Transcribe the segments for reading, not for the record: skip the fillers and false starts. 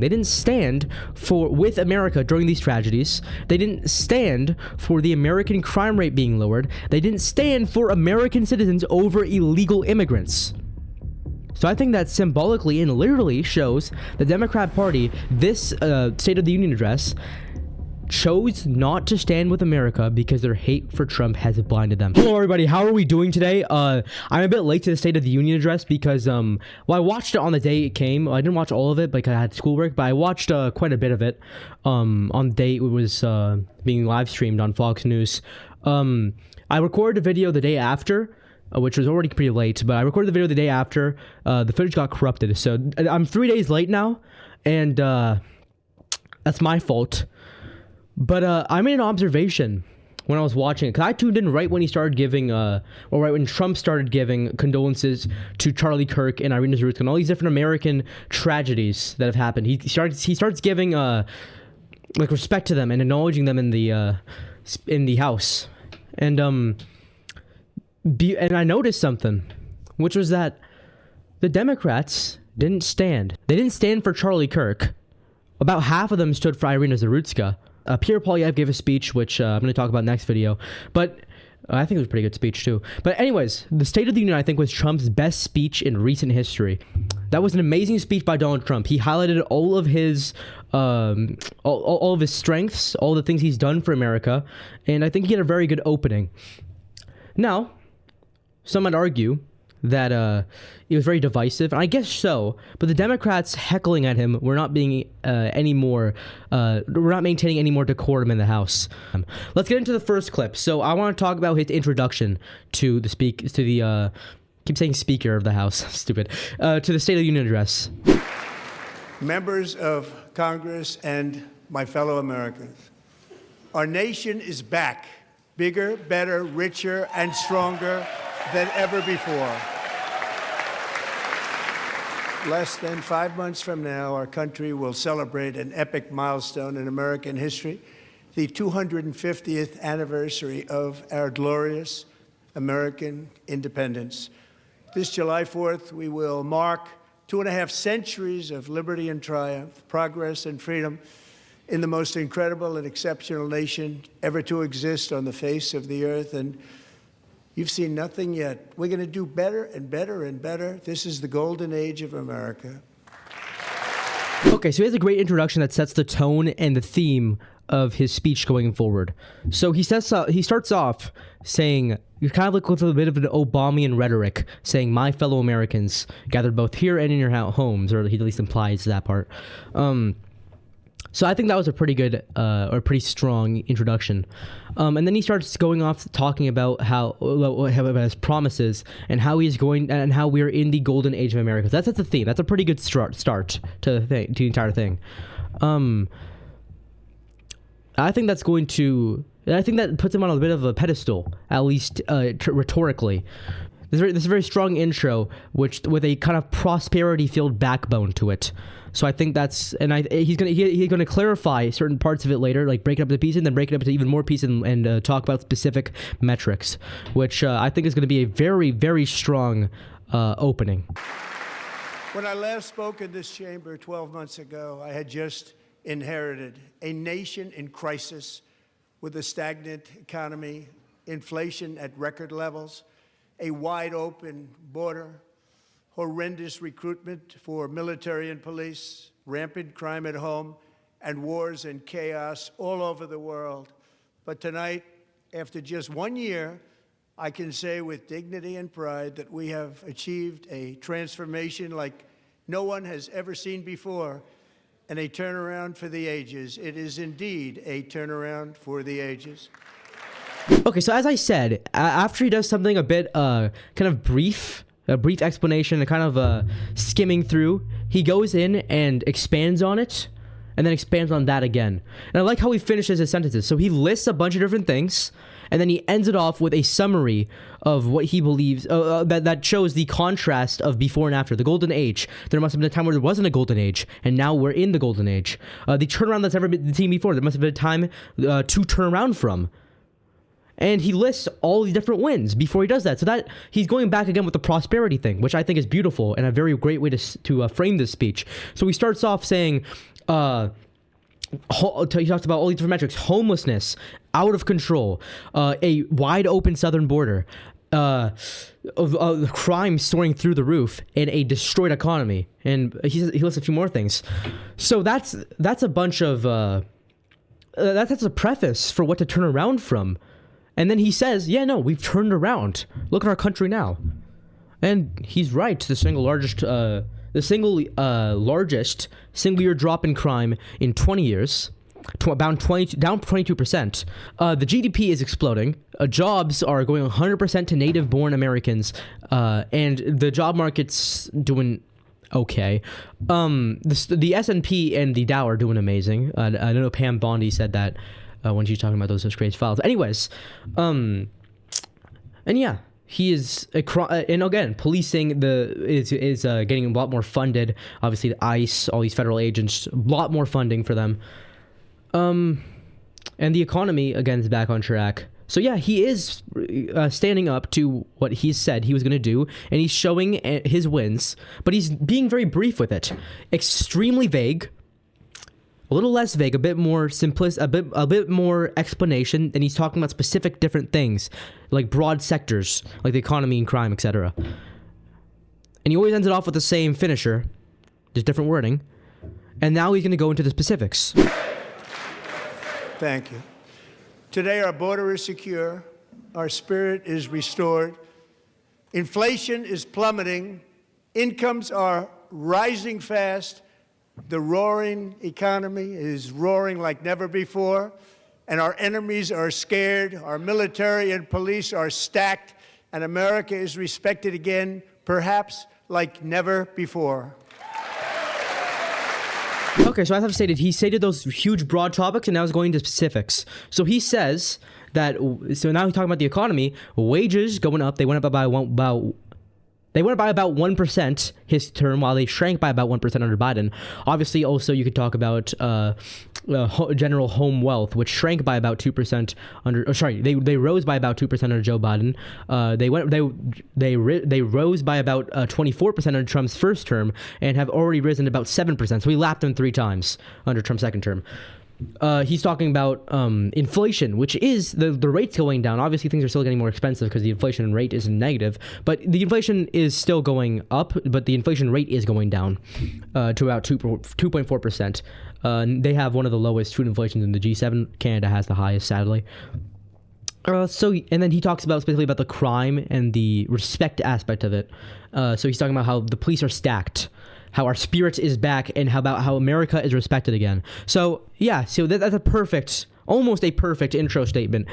They didn't stand with America during these tragedies. They didn't stand for the American crime rate being lowered. They didn't stand for American citizens over illegal immigrants. So I think that symbolically and literally shows the Democrat Party, this State of the Union address, chose not to stand with America because their hate for Trump has blinded them. Hello everybody, how are we doing today? I'm a bit late to the State of the Union address because well, I watched it on the day it came. I didn't watch all of it because I had schoolwork, but I watched quite a bit of it on the day it was being live streamed on Fox News. I recorded a video the day after, which was already pretty late, but I recorded the video the day after. The footage got corrupted, so I'm 3 days late now, and that's my fault. But I made an observation when I was watching it, because I tuned in right when he started giving, or right when Trump started giving condolences to Charlie Kirk and Iryna Zarutska and all these different American tragedies that have happened. He starts giving like respect to them and acknowledging them in the House, and I noticed something, which was that the Democrats didn't stand. They didn't stand for Charlie Kirk. About half of them stood for Iryna Zarutska. Pierre Poilievre gave a speech, which I'm going to talk about next video, but I think it was a pretty good speech too. But anyways, the State of the Union, I think, was Trump's best speech in recent history. That was an amazing speech by Donald Trump. He highlighted all of his all of his strengths, all the things he's done for America, and I think he had a very good opening. Now, some might argue that it was very divisive, and I guess so, but the Democrats heckling at him were not being we're not maintaining any more decorum in the House. Let's get into the first clip. So I want to talk about his introduction to the keep saying Speaker of the House, stupid, to the State of the Union address. Members of Congress and my fellow Americans, our nation is back, bigger, better, richer, and stronger than ever before. Less than 5 months from now, our country will celebrate an epic milestone in American history, the 250th anniversary of our glorious American independence. This July 4th, we will mark 2.5 centuries of liberty and triumph, progress and freedom in the most incredible and exceptional nation ever to exist on the face of the earth. And you've seen nothing yet. We're going to do better and better and better. This is the golden age of America. Okay, so he has a great introduction that sets the tone and the theme of his speech going forward. So he starts off saying, you're kind of like with a bit of an Obamian rhetoric, saying, my fellow Americans, gathered both here and in your homes, or he at least implies that part. So I think that was a pretty good, or pretty strong introduction. And then he starts going off talking about about his promises and how he's going and how we're in the golden age of America. That's the theme. That's a pretty good start to the entire thing. I think that's going to. I think that puts him on a bit of a pedestal, at least rhetorically. This is a very strong intro, with a kind of prosperity-filled backbone to it. So I think that's, and he's gonna clarify certain parts of it later, like break it up into pieces, and then break it up into even more pieces and talk about specific metrics, which I think is going to be a very, very strong opening. When I last spoke in this chamber 12 months ago, I had just inherited a nation in crisis with a stagnant economy, inflation at record levels, a wide open border, horrendous recruitment for military and police, rampant crime at home, and wars and chaos all over the world. But tonight, after just 1 year, I can say with dignity and pride that we have achieved a transformation like no one has ever seen before, and a turnaround for the ages. It is indeed a turnaround for the ages. Okay, so as I said, after he does something a bit kind of brief, a brief explanation, a kind of skimming through, he goes in and expands on it, and then expands on that again. And I like how he finishes his sentences. So he lists a bunch of different things, and then he ends it off with a summary of what he believes, that shows the contrast of before and after, the golden age. There must have been a time where there wasn't a golden age, and now we're in the golden age. The turnaround that's never been seen before, there must have been a time to turn around from. And he lists all the different wins before he does that. So that he's going back again with the prosperity thing, which I think is beautiful and a very great way to frame this speech. So he starts off saying, he talks about all these different metrics: homelessness, out of control, a wide open southern border, crime soaring through the roof, and a destroyed economy. And he lists a few more things. So that's a bunch of that's a preface for what to turn around from. And then he says, yeah, no, we've turned around. Look at our country now. And he's right. The single largest single-year drop in crime in 20 years, down 22%. The GDP is exploding. Jobs are going 100% to native-born Americans, and the job market's doing okay. The S&P and the Dow are doing amazing. I know Pam Bondi said that when she was talking about those crazy files. Anyways, and yeah. He is, and again, policing is getting a lot more funded. Obviously, the ICE, all these federal agents, a lot more funding for them. And the economy, again, is back on track. So yeah, he is standing up to what he said he was going to do, and he's showing his wins, but he's being very brief with it. Extremely vague. A little less vague, a bit more a bit more explanation, and he's talking about specific different things, like broad sectors, like the economy and crime, etc. And he always ends it off with the same finisher, just different wording. And now he's going to go into the specifics. Thank you. Today, our border is secure, our spirit is restored, inflation is plummeting, incomes are rising fast, the roaring economy is roaring like never before, and our enemies are scared, our military and police are stacked, and America is respected again, perhaps like never before. Okay, so as I've stated, he stated those huge broad topics, and now he's going into specifics. So he says that, so now he's talking about the economy, wages going up, they went up by about 1% his term, while they shrank by about 1% under Biden. Obviously, also you could talk about general home wealth, which shrank by about 2% they rose by about 2% under Joe Biden. They rose by about 24% under Trump's first term, and have already risen about 7%. So he lapped them 3 times under Trump's second term. He's talking about inflation, which is the rate's going down. Obviously, things are still getting more expensive because the inflation rate is negative, but the inflation is still going up, but the inflation rate is going down to about 2.4%. They have one of the lowest food inflations in the G7. Canada has the highest, sadly. And then he talks about specifically about the crime and the respect aspect of it. So he's talking about how the police are stacked, how our spirit is back, and how America is respected again. So yeah, so that's almost a perfect intro statement.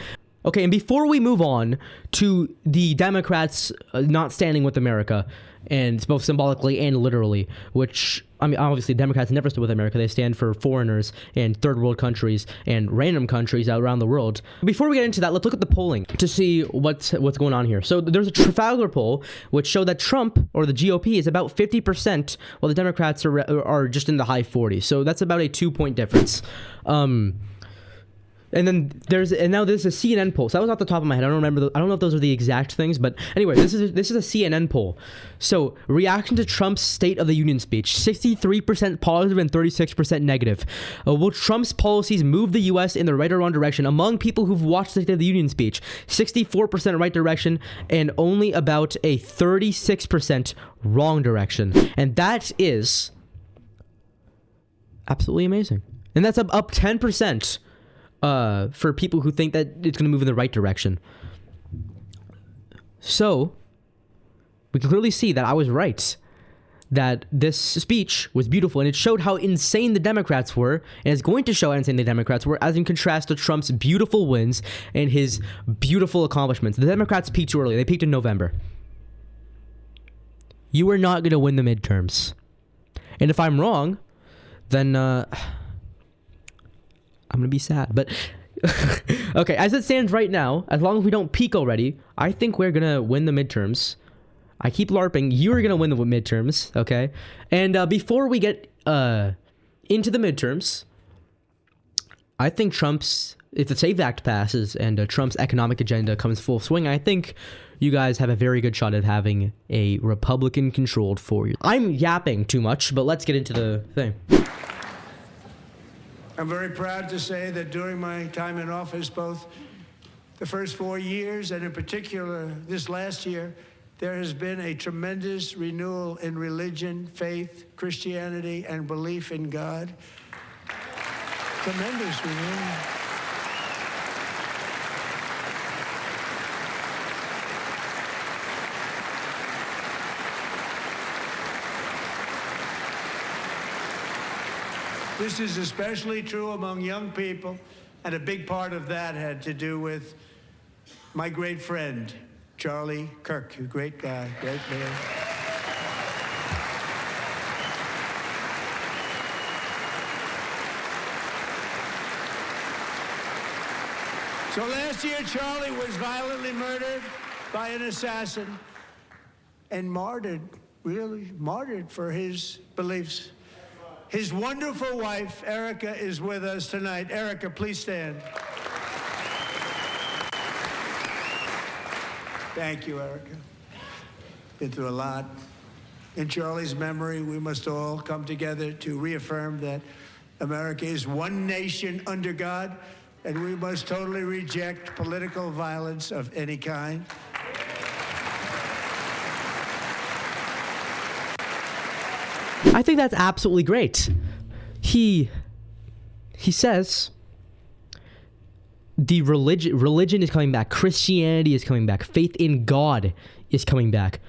Okay, and before we move on to the Democrats not standing with America, and both symbolically and literally, which, I mean, obviously Democrats never stood with America. They stand for foreigners and third world countries and random countries around the world. Before we get into that, let's look at the polling to see what's going on here. So there's a Trafalgar poll which showed that Trump, or the GOP, is about 50%, while the Democrats are just in the high 40s. So that's about a 2-point difference. And now there's a CNN poll. So that was off the top of my head. I don't remember. I don't know if those are the exact things, but anyway, this is a CNN poll. So reaction to Trump's State of the Union speech: 63% positive and 36% negative. Will Trump's policies move the U.S. in the right or wrong direction? Among people who've watched the State of the Union speech, 64% right direction and only about a 36% wrong direction. And that is absolutely amazing. And that's up 10%. For people who think that it's going to move in the right direction. So, we can clearly see that I was right, that this speech was beautiful, and it showed how insane the Democrats were, and it's going to show how insane the Democrats were, as in contrast to Trump's beautiful wins and his beautiful accomplishments. The Democrats peaked too early. They peaked in November. You are not going to win the midterms. And if I'm wrong, then I'm going to be sad, but okay, as it stands right now, as long as we don't peak already, I think we're going to win the midterms. I keep LARPing. You're going to win the midterms, okay? And before we get into the midterms, I think Trump's if the SAVE Act passes and Trump's economic agenda comes full swing, I think you guys have a very good shot at having a Republican-controlled 4 years. I'm yapping too much, but let's get into the thing. I'm very proud to say that during my time in office, both the first 4 years and in particular this last year, there has been a tremendous renewal in religion, faith, Christianity, and belief in God. Tremendous renewal. This is especially true among young people, and a big part of that had to do with my great friend, Charlie Kirk, a great guy, great man. So last year, Charlie was violently murdered by an assassin and martyred, really martyred for his beliefs. His wonderful wife, Erica, is with us tonight. Erica, please stand. Thank you, Erica. Been through a lot. In Charlie's memory, we must all come together to reaffirm that America is one nation under God, and we must totally reject political violence of any kind. I think that's absolutely great. He says the religion is coming back, Christianity is coming back, faith in God is coming back.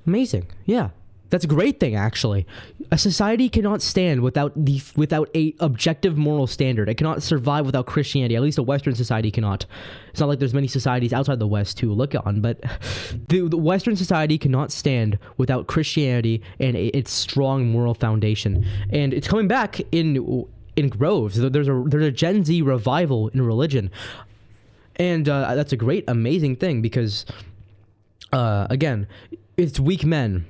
Amazing. Yeah. That's a great thing, actually. A society cannot stand without a objective moral standard. It cannot survive without Christianity. At least a Western society cannot. It's not like there's many societies outside the West to look on, but the Western society cannot stand without Christianity and its strong moral foundation. And it's coming back in groves. There's a Gen Z revival in religion, and that's a great, amazing thing because, again, it's weak men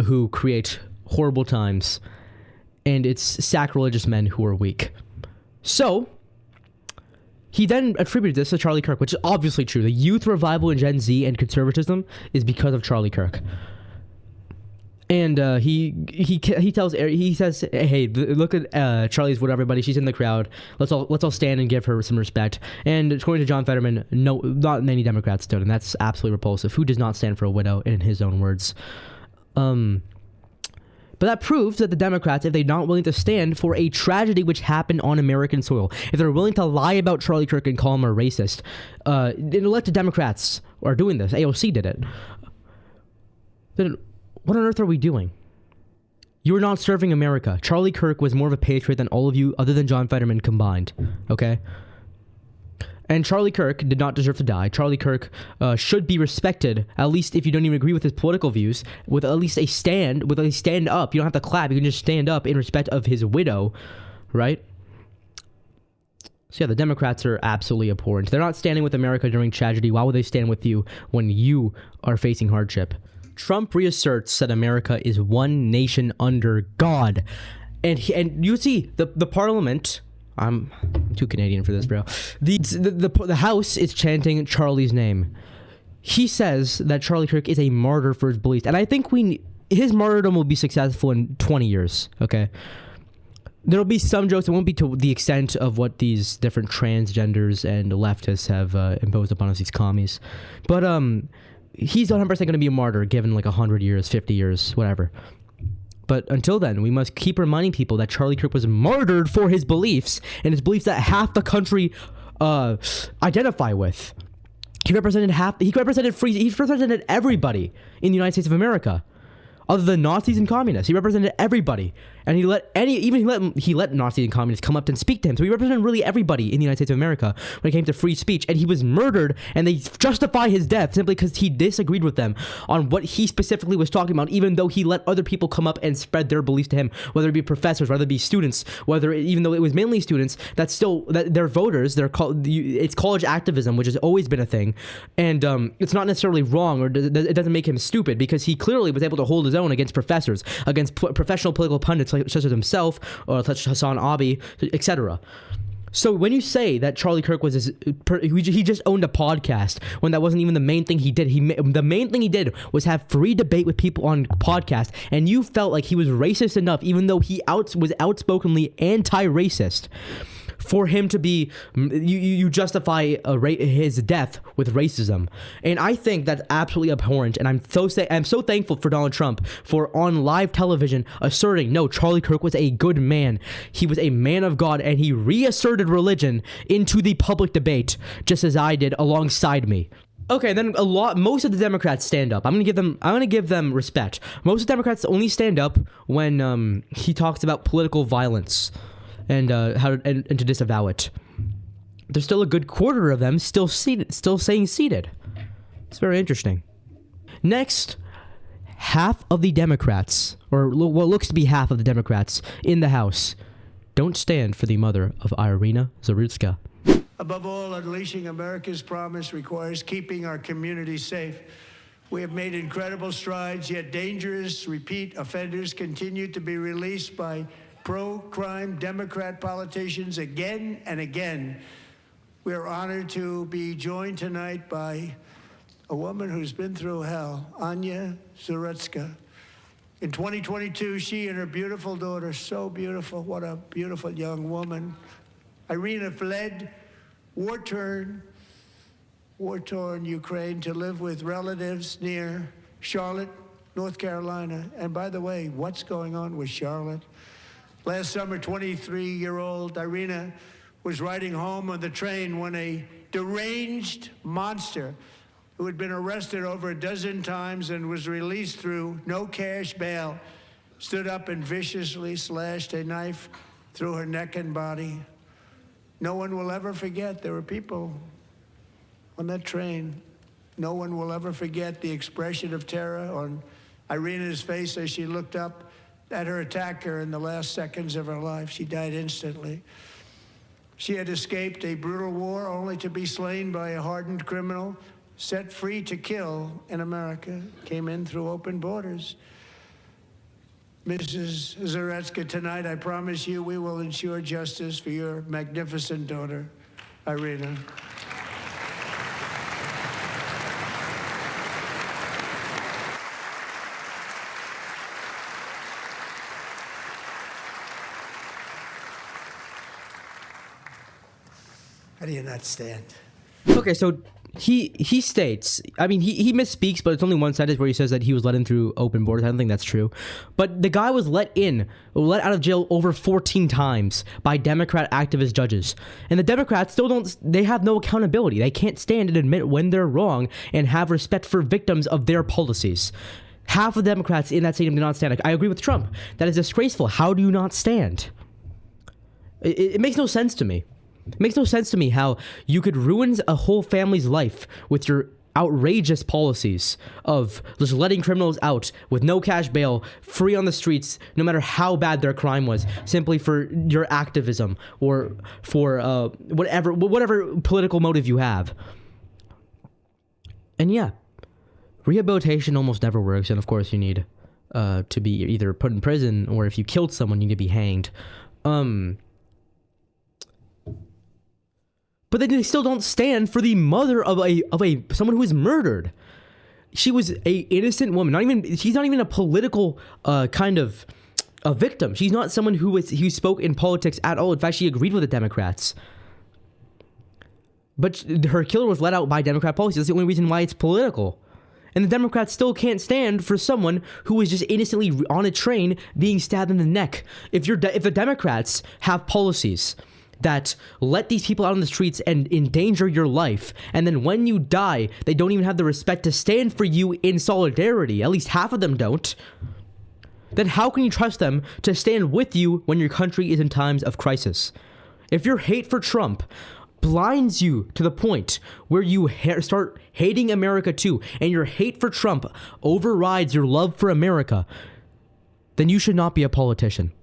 who create horrible times, and it's sacrilegious men who are weak. So he then attributed this to Charlie Kirk, which is obviously true. The youth revival in Gen Z and conservatism is because of Charlie Kirk. And he says, hey, look at Charlie's with everybody. She's in the crowd. Let's all stand and give her some respect. And according to John Fetterman, no, not many Democrats stood, and that's absolutely repulsive. Who does not stand for a widow, in his own words? But that proves that the Democrats, if they're not willing to stand for a tragedy which happened on American soil, if they're willing to lie about Charlie Kirk and call him a racist, elected Democrats are doing this. AOC did it. Then what on earth are we doing? You're not serving America. Charlie Kirk was more of a patriot than all of you other than John Fetterman combined. Okay? And Charlie Kirk did not deserve to die. Charlie Kirk should be respected, at least if you don't even agree with his political views, with at least a stand up. You don't have to clap. You can just stand up in respect of his widow, right? So yeah, the Democrats are absolutely abhorrent. They're not standing with America during tragedy. Why would they stand with you when you are facing hardship? Trump reasserts that America is one nation under God. And you see, the parliament... I'm too Canadian for this, bro. The House is chanting Charlie's name. He says that Charlie Kirk is a martyr for his beliefs, and I think his martyrdom will be successful in 20 years. Okay, there'll be some jokes. It won't be to the extent of what these different transgenders and leftists have imposed upon us, these commies. But he's 100% going to be a martyr, given like 100 years, 50 years, whatever. But until then, we must keep reminding people that Charlie Kirk was martyred for his beliefs, and his beliefs that half the country identify with. He represented everybody in the United States of America, other than Nazis and communists. He represented everybody, and he let Nazis and communists come up and speak to him. So he represented really everybody in the United States of America when it came to free speech. And he was murdered, and they justify his death simply because he disagreed with them on what he specifically was talking about, even though he let other people come up and spread their beliefs to him, whether it be professors, whether it be students, even though it was mainly students, they're voters. It's college activism, which has always been a thing, and it's not necessarily wrong, or it doesn't make him stupid, because he clearly was able to hold his own against professors, against professional political pundits such as himself, or such as Hassan Abi, etc. So when you say that Charlie Kirk was he just owned a podcast when that wasn't even the main thing he did. The main thing he did was have free debate with people on podcasts, and you felt like he was racist enough, even though he was outspokenly anti-racist, for him to be, you justify his death with racism. And I think that's absolutely abhorrent, and I'm so thankful for Donald Trump for on live television asserting, no, Charlie Kirk was a good man. He was a man of God, and he reasserted religion into the public debate, just as I did alongside me. Okay, then most of the Democrats stand up. I'm gonna give them respect. Most of the Democrats only stand up when he talks about political violence and to disavow it. There's still a good quarter of them still saying seated. It's very interesting. Next, half of the Democrats, or what looks to be half of the Democrats in the House, don't stand for the mother of Iryna Zarutska. Above all, unleashing America's promise requires keeping our communities safe. We have made incredible strides, yet dangerous repeat offenders continue to be released by pro-crime Democrat politicians again and again. We are honored to be joined tonight by a woman who's been through hell, Iryna Zarutska. In 2022, she and her beautiful daughter, so beautiful, what a beautiful young woman, Iryna fled war-torn Ukraine to live with relatives near Charlotte, North Carolina. And by the way, what's going on with Charlotte? Last summer, 23-year-old Iryna was riding home on the train when a deranged monster who had been arrested over a dozen times and was released through no cash bail stood up and viciously slashed a knife through her neck and body. No one will ever forget. There were people on that train. No one will ever forget the expression of terror on Iryna's face as she looked up at her attacker in the last seconds of her life. She died instantly. She had escaped a brutal war only to be slain by a hardened criminal set free to kill in America. Came in through open borders. Mrs. Zarutska, tonight I promise you we will ensure justice for your magnificent daughter, Iryna. How do you not stand? Okay, so he states, I mean, he misspeaks, but it's only one sentence where he says that he was let in through open borders. I don't think that's true. But the guy was let out of jail over 14 times by Democrat activist judges. And the Democrats still they have no accountability. They can't stand and admit when they're wrong and have respect for victims of their policies. Half of the Democrats in that stadium do not stand. I agree with Trump. That is disgraceful. How do you not stand? It makes no sense to me. It makes no sense to me how you could ruin a whole family's life with your outrageous policies of just letting criminals out with no cash bail, free on the streets, no matter how bad their crime was, simply for your activism or for whatever political motive you have. And yeah, rehabilitation almost never works, and of course you need to be either put in prison, or if you killed someone, you need to be hanged. But they still don't stand for the mother of someone who was murdered. She was a innocent woman. She's not even a political kind of a victim. She's not someone who spoke in politics at all. In fact, she agreed with the Democrats. But her killer was let out by Democrat policy. That's the only reason why it's political. And the Democrats still can't stand for someone who was just innocently on a train being stabbed in the neck. If the Democrats have policies that let these people out on the streets and endanger your life, and then when you die, they don't even have the respect to stand for you in solidarity, at least half of them don't, then how can you trust them to stand with you when your country is in times of crisis? If your hate for Trump blinds you to the point where you start hating America too, and your hate for Trump overrides your love for America, then you should not be a politician.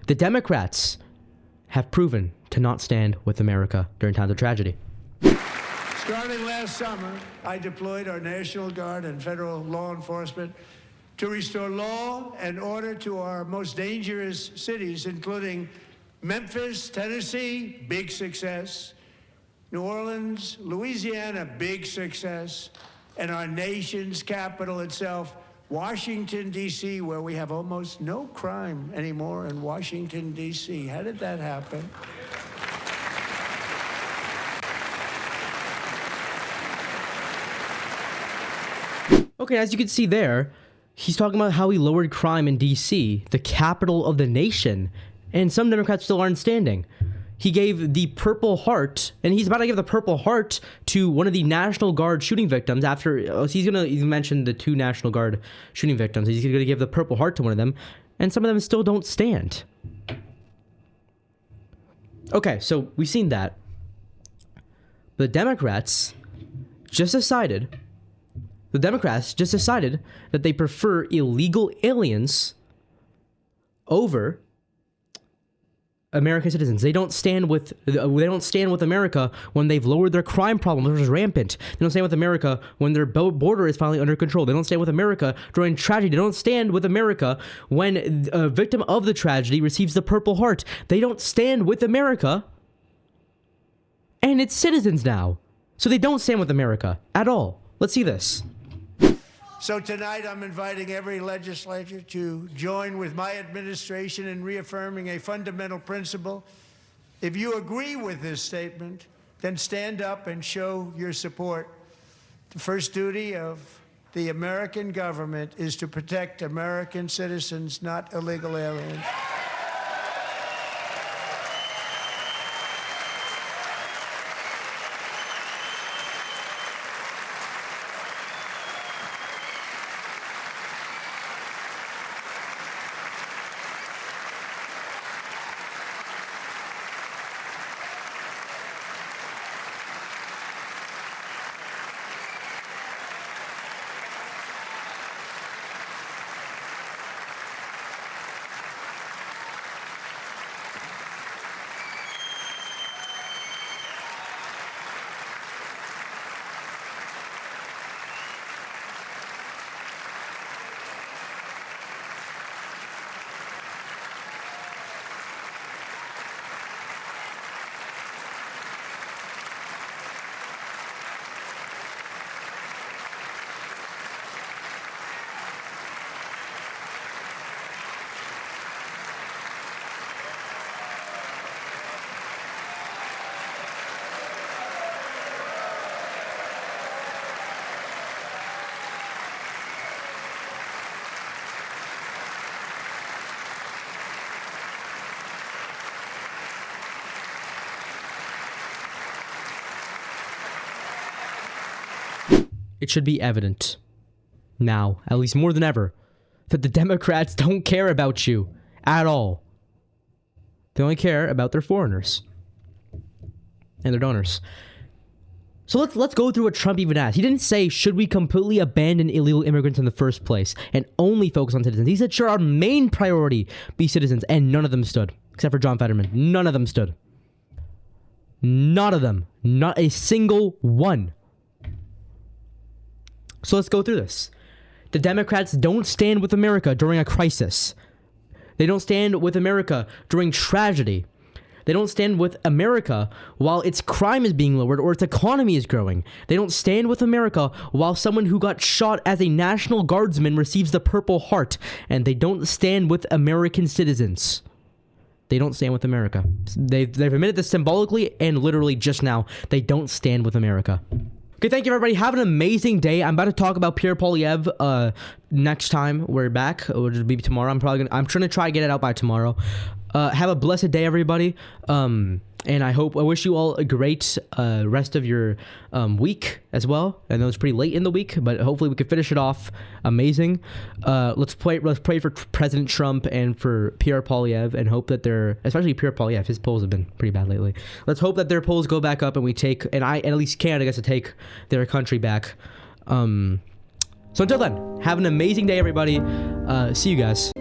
The Democrats have proven to not stand with America during times of tragedy. Starting last summer, I deployed our National Guard and federal law enforcement to restore law and order to our most dangerous cities, including Memphis, Tennessee, big success. New Orleans, Louisiana, big success. And our nation's capital itself, Washington, D.C., where we have almost no crime anymore in Washington, D.C. How did that happen? Okay, as you can see there, he's talking about how he lowered crime in D.C., the capital of the nation, and some Democrats still aren't standing. He gave the Purple Heart, and he's about to give the Purple Heart to one of the National Guard shooting victims after, he's mentioned the 2 National Guard shooting victims. He's going to give the Purple Heart to one of them, and some of them still don't stand. Okay, so we've seen that. The Democrats just decided that they prefer illegal aliens over American citizens. They don't stand with America when they've lowered their crime problem, which is rampant. They don't stand with America when their border is finally under control. They don't stand with America during tragedy. They don't stand with America when a victim of the tragedy receives the Purple Heart. They don't stand with America and its citizens now. So they don't stand with America at all. Let's see this. So tonight I'm inviting every legislator to join with my administration in reaffirming a fundamental principle. If you agree with this statement, then stand up and show your support. The first duty of the American government is to protect American citizens, not illegal aliens. It should be evident now, at least more than ever, that the Democrats don't care about you at all. They only care about their foreigners and their donors. So let's go through what Trump even asked. He didn't say, should we completely abandon illegal immigrants in the first place and only focus on citizens? He said, sure, our main priority be citizens, and none of them stood, except for John Fetterman. None of them stood. None of them. Not a single one. So let's go through this. The Democrats don't stand with America during a crisis. They don't stand with America during tragedy. They don't stand with America while its crime is being lowered or its economy is growing. They don't stand with America while someone who got shot as a National Guardsman receives the Purple Heart. And they don't stand with American citizens. They don't stand with America. They've admitted this symbolically and literally just now. They don't stand with America. Okay, thank you, everybody. Have an amazing day. I'm about to talk about Pierre Poilievre next time we're back. It will just be tomorrow. I'm trying to try to get it out by tomorrow. Have a blessed day, everybody. And I wish you all a great rest of your week as well. I know it's pretty late in the week, but hopefully we can finish it off amazing. Let's pray for President Trump and for Pierre Poilievre, and hope that especially Pierre Poilievre, his polls have been pretty bad lately. Let's hope that their polls go back up and at least Canada gets to take their country back. So until then, have an amazing day, everybody. See you guys.